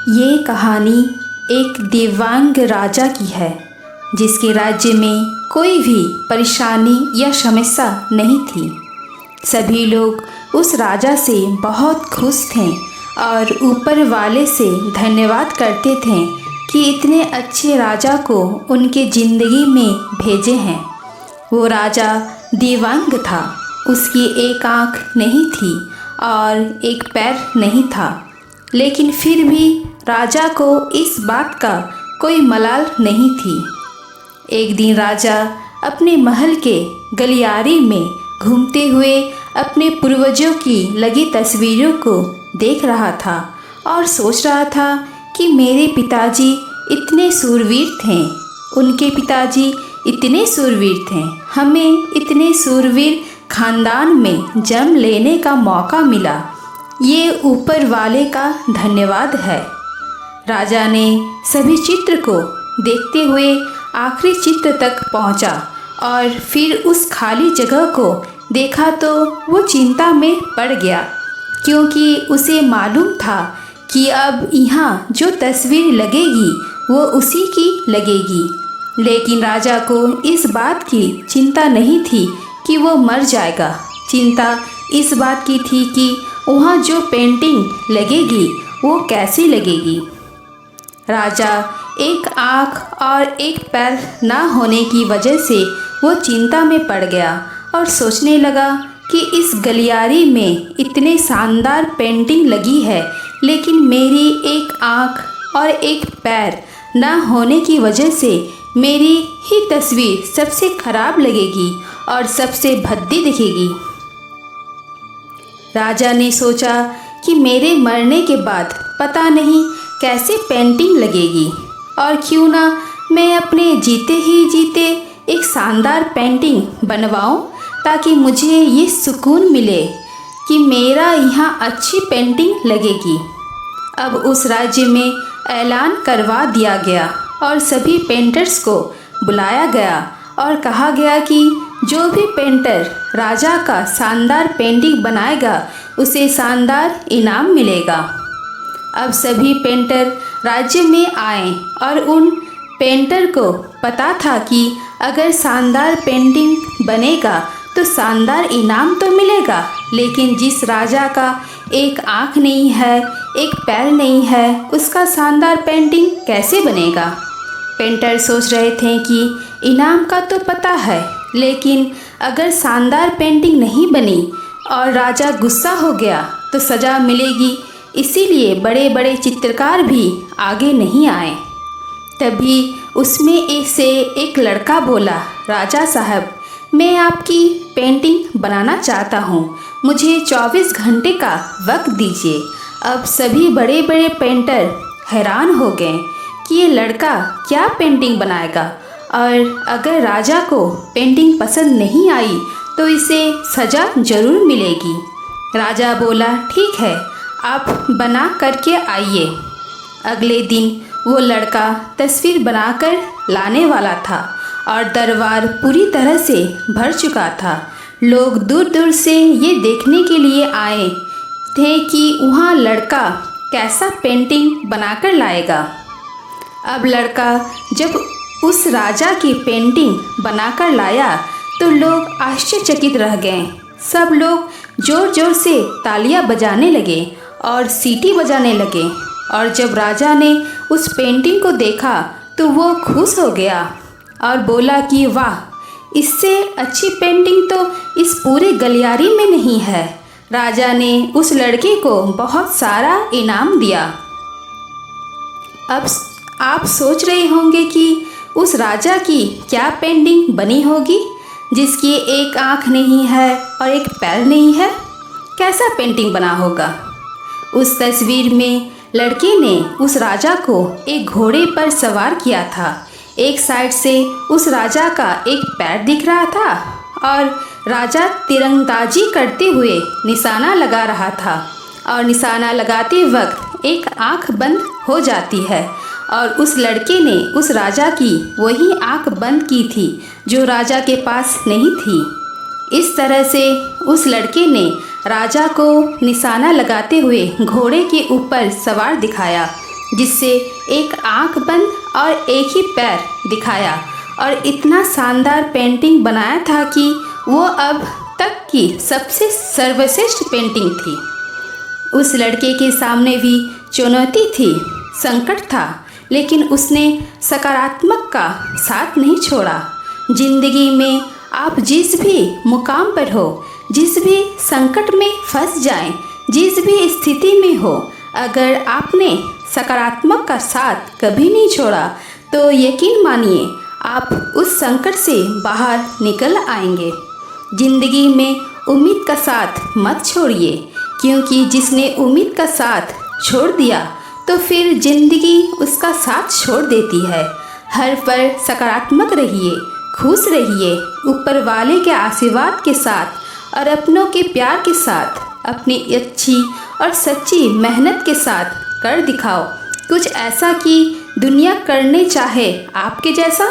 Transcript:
ये कहानी एक दिव्यांग राजा की है जिसके राज्य में कोई भी परेशानी या समस्या नहीं थी। सभी लोग उस राजा से बहुत खुश थे और ऊपर वाले से धन्यवाद करते थे कि इतने अच्छे राजा को उनके ज़िंदगी में भेजे हैं। वो राजा दिव्यांग था, उसकी एक आँख नहीं थी और एक पैर नहीं था, लेकिन फिर भी राजा को इस बात का कोई मलाल नहीं थी। एक दिन राजा अपने महल के गलियारे में घूमते हुए अपने पूर्वजों की लगी तस्वीरों को देख रहा था और सोच रहा था कि मेरे पिताजी इतने सूरवीर थे, उनके पिताजी इतने सूरवीर थे, हमें इतने सूरवीर खानदान में जन्म लेने का मौका मिला। ये ऊपर वाले का धन्यवाद है। राजा ने सभी चित्र को देखते हुए आखिरी चित्र तक पहुंचा और फिर उस खाली जगह को देखा तो वो चिंता में पड़ गया, क्योंकि उसे मालूम था कि अब यहाँ जो तस्वीर लगेगी वो उसी की लगेगी। लेकिन राजा को इस बात की चिंता नहीं थी कि वो मर जाएगा। चिंता इस बात की थी कि वहाँ जो पेंटिंग लगेगी वो कैसी लगेगी। राजा एक आँख और एक पैर ना होने की वजह से वो चिंता में पड़ गया और सोचने लगा कि इस गलियारे में इतने शानदार पेंटिंग लगी है, लेकिन मेरी एक आँख और एक पैर ना होने की वजह से मेरी ही तस्वीर सबसे खराब लगेगी और सबसे भद्दी दिखेगी। राजा ने सोचा कि मेरे मरने के बाद पता नहीं कैसे पेंटिंग लगेगी, और क्यों ना मैं अपने जीते ही जीते एक शानदार पेंटिंग बनवाऊं, ताकि मुझे ये सुकून मिले कि मेरा यहाँ अच्छी पेंटिंग लगेगी। अब उस राज्य में ऐलान करवा दिया गया और सभी पेंटर्स को बुलाया गया और कहा गया कि जो भी पेंटर राजा का शानदार पेंटिंग बनाएगा उसे शानदार इनाम मिलेगा। अब सभी पेंटर राज्य में आए और उन पेंटर को पता था कि अगर शानदार पेंटिंग बनेगा तो शानदार इनाम तो मिलेगा, लेकिन जिस राजा का एक आँख नहीं है, एक पैर नहीं है, उसका शानदार पेंटिंग कैसे बनेगा। पेंटर सोच रहे थे कि इनाम का तो पता है, लेकिन अगर शानदार पेंटिंग नहीं बनी और राजा गुस्सा हो गया तो सज़ा मिलेगी, इसीलिए बड़े बड़े चित्रकार भी आगे नहीं आए। तभी उसमें एक लड़का बोला, राजा साहब, मैं आपकी पेंटिंग बनाना चाहता हूँ, मुझे 24 घंटे का वक्त दीजिए। अब सभी बड़े बड़े पेंटर हैरान हो गए कि ये लड़का क्या पेंटिंग बनाएगा, और अगर राजा को पेंटिंग पसंद नहीं आई तो इसे सज़ा ज़रूर मिलेगी। राजा बोला, ठीक है, आप बना करके आइए। अगले दिन वो लड़का तस्वीर बनाकर लाने वाला था और दरबार पूरी तरह से भर चुका था। लोग दूर दूर से ये देखने के लिए आए थे कि वहाँ लड़का कैसा पेंटिंग बनाकर लाएगा। अब लड़का जब उस राजा की पेंटिंग बनाकर लाया तो लोग आश्चर्यचकित रह गए। सब लोग ज़ोर ज़ोर से तालियां बजाने लगे और सीटी बजाने लगे, और जब राजा ने उस पेंटिंग को देखा तो वो खुश हो गया और बोला कि वाह, इससे अच्छी पेंटिंग तो इस पूरे गलियारे में नहीं है। राजा ने उस लड़के को बहुत सारा इनाम दिया। अब आप सोच रहे होंगे कि उस राजा की क्या पेंटिंग बनी होगी, जिसकी एक आँख नहीं है और एक पैर नहीं है, कैसा पेंटिंग बना होगा। उस तस्वीर में लड़के ने उस राजा को एक घोड़े पर सवार किया था। एक साइड से उस राजा का एक पैर दिख रहा था और राजा तीरंदाजी करते हुए निशाना लगा रहा था, और निशाना लगाते वक्त एक आँख बंद हो जाती है, और उस लड़के ने उस राजा की वही आँख बंद की थी जो राजा के पास नहीं थी। इस तरह से उस लड़के ने राजा को निशाना लगाते हुए घोड़े के ऊपर सवार दिखाया, जिससे एक आंख बंद और एक ही पैर दिखाया और इतना शानदार पेंटिंग बनाया था कि वो अब तक की सबसे सर्वश्रेष्ठ पेंटिंग थी। उस लड़के के सामने भी चुनौती थी, संकट था, लेकिन उसने सकारात्मक का साथ नहीं छोड़ा। जिंदगी में आप जिस भी मुकाम पर हो, जिस भी संकट में फंस जाएं, जिस भी स्थिति में हो, अगर आपने सकारात्मक का साथ कभी नहीं छोड़ा तो यकीन मानिए आप उस संकट से बाहर निकल आएंगे। जिंदगी में उम्मीद का साथ मत छोड़िए, क्योंकि जिसने उम्मीद का साथ छोड़ दिया तो फिर जिंदगी उसका साथ छोड़ देती है। हर पल सकारात्मक रहिए, खुश रहिए, ऊपर वाले के आशीर्वाद के साथ और अपनों के प्यार के साथ अपनी अच्छी और सच्ची मेहनत के साथ कर दिखाओ कुछ ऐसा कि दुनिया करने चाहे आपके जैसा।